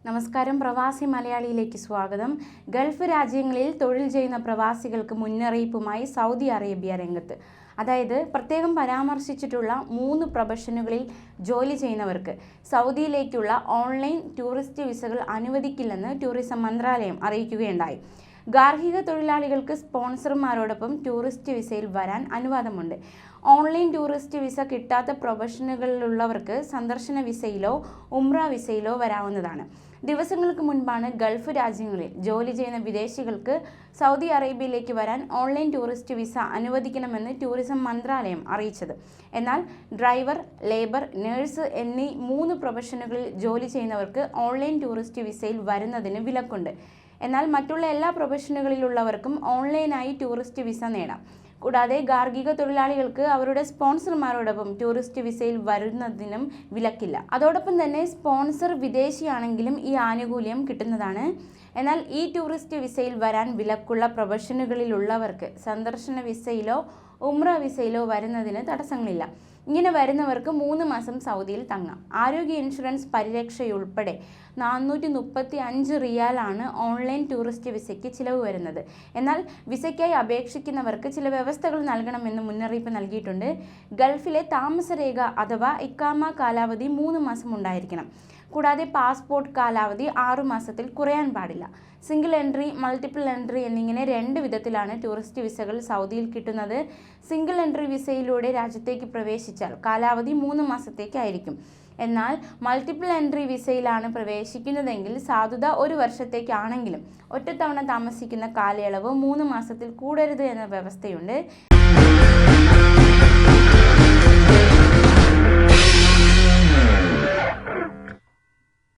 നമസ്കാരം. പ്രവാസി മലയാളിയിലേക്ക് സ്വാഗതം. ഗൾഫ് രാജ്യങ്ങളിൽ തൊഴിൽ ചെയ്യുന്ന പ്രവാസികൾക്ക് മുന്നറിയിപ്പുമായി സൗദി അറേബ്യ രംഗത്ത്. അതായത് പ്രത്യേകം പരാമർശിച്ചിട്ടുള്ള 3 പ്രൊഫഷനുകളിൽ ജോലി ചെയ്യുന്നവർക്ക് സൗദിയിലേക്കുള്ള ഓൺലൈൻ ടൂറിസ്റ്റ് വിസകൾ അനുവദിക്കില്ലെന്ന് ടൂറിസം മന്ത്രാലയം അറിയിക്കുകയുണ്ടായി. ഗാർഹിക തൊഴിലാളികൾക്ക് സ്പോൺസർമാരോടൊപ്പം ടൂറിസ്റ്റ് വിസയിൽ വരാൻ അനുവാദമുണ്ട്. ഓൺലൈൻ ടൂറിസ്റ്റ് വിസ കിട്ടാത്ത പ്രൊഫഷനുകളിലുള്ളവർക്ക് സന്ദർശന വിസയിലോ ഉംറ വിസയിലോ വരാവുന്നതാണ്. ദിവസങ്ങൾക്ക് മുൻപാണ് ഗൾഫ് രാജ്യങ്ങളിൽ ജോലി ചെയ്യുന്ന വിദേശികൾക്ക് സൗദി അറേബ്യയിലേക്ക് വരാൻ ഓൺലൈൻ ടൂറിസ്റ്റ് വിസ അനുവദിക്കണമെന്ന് ടൂറിസം മന്ത്രാലയം അറിയിച്ചത്. എന്നാൽ ഡ്രൈവർ, ലേബർ, നഴ്സ് എന്നീ 3 പ്രൊഫഷനുകളിൽ ജോലി ചെയ്യുന്നവർക്ക് ഓൺലൈൻ ടൂറിസ്റ്റ് വിസയിൽ വരുന്നതിന് വിലക്കുണ്ട്. എന്നാൽ മറ്റുള്ള എല്ലാ പ്രൊഫഷനുകളിലുള്ളവർക്കും ഓൺലൈനായി ടൂറിസ്റ്റ് വിസ നേടാം. കൂടാതെ ഗാർഹിക തൊഴിലാളികൾക്ക് അവരുടെ സ്പോൺസർമാരോടൊപ്പം ടൂറിസ്റ്റ് വിസയിൽ വരുന്നതിനും വിലക്കില്ല. അതോടൊപ്പം തന്നെ സ്പോൺസർ വിദേശിയാണെങ്കിലും ഈ ആനുകൂല്യം കിട്ടുന്നതാണ്. എന്നാൽ ഈ ടൂറിസ്റ്റ് വിസയിൽ വരാൻ വിലക്കുള്ള പ്രൊഫഷനുകളിലുള്ളവർക്ക് സന്ദർശന വിസയിലോ ഉംറ വിസയിലോ വരുന്നതിന് തടസ്സങ്ങളില്ല. ഇങ്ങനെ വരുന്നവർക്ക് 3 മാസം സൗദിയിൽ തങ്ങാം. ആരോഗ്യ ഇൻഷുറൻസ് പരിരക്ഷയുൾപ്പെടെ 435 റിയാലാണ് ഓൺലൈൻ ടൂറിസ്റ്റ് വിസയ്ക്ക് ചിലവ് വരുന്നത്. എന്നാൽ വിസയ്ക്കായി അപേക്ഷിക്കുന്നവർക്ക് ചില വ്യവസ്ഥകൾ നൽകണമെന്ന് മുന്നറിയിപ്പ് നൽകിയിട്ടുണ്ട്. ഗൾഫിലെ താമസരേഖ അഥവാ ഇക്കാമ കാലാവധി 3 മാസം ഉണ്ടായിരിക്കണം. കൂടാതെ പാസ്പോർട്ട് കാലാവധി 6 മാസത്തിൽ കുറയാൻ പാടില്ല. സിംഗിൾ എൻട്രി, മൾട്ടിപ്പിൾ എൻട്രി എന്നിങ്ങനെ 2 വിധത്തിലാണ് ടൂറിസ്റ്റ് വിസകൾ സൗദിയിൽ കിട്ടുന്നത്. സിംഗിൾ എൻട്രി വിസയിലൂടെ രാജ്യത്തേക്ക് പ്രവേശിച്ചാൽ കാലാവധി 3 മാസത്തേക്കായിരിക്കും. എന്നാൽ മൾട്ടിപ്പിൾ എൻട്രി വിസയിലാണ് പ്രവേശിക്കുന്നതെങ്കിൽ സാധുത 1 വർഷത്തേക്കാണെങ്കിലും ഒറ്റത്തവണ താമസിക്കുന്ന കാലയളവ് 3 മാസത്തിൽ കൂടരുത് എന്ന വ്യവസ്ഥയുണ്ട്.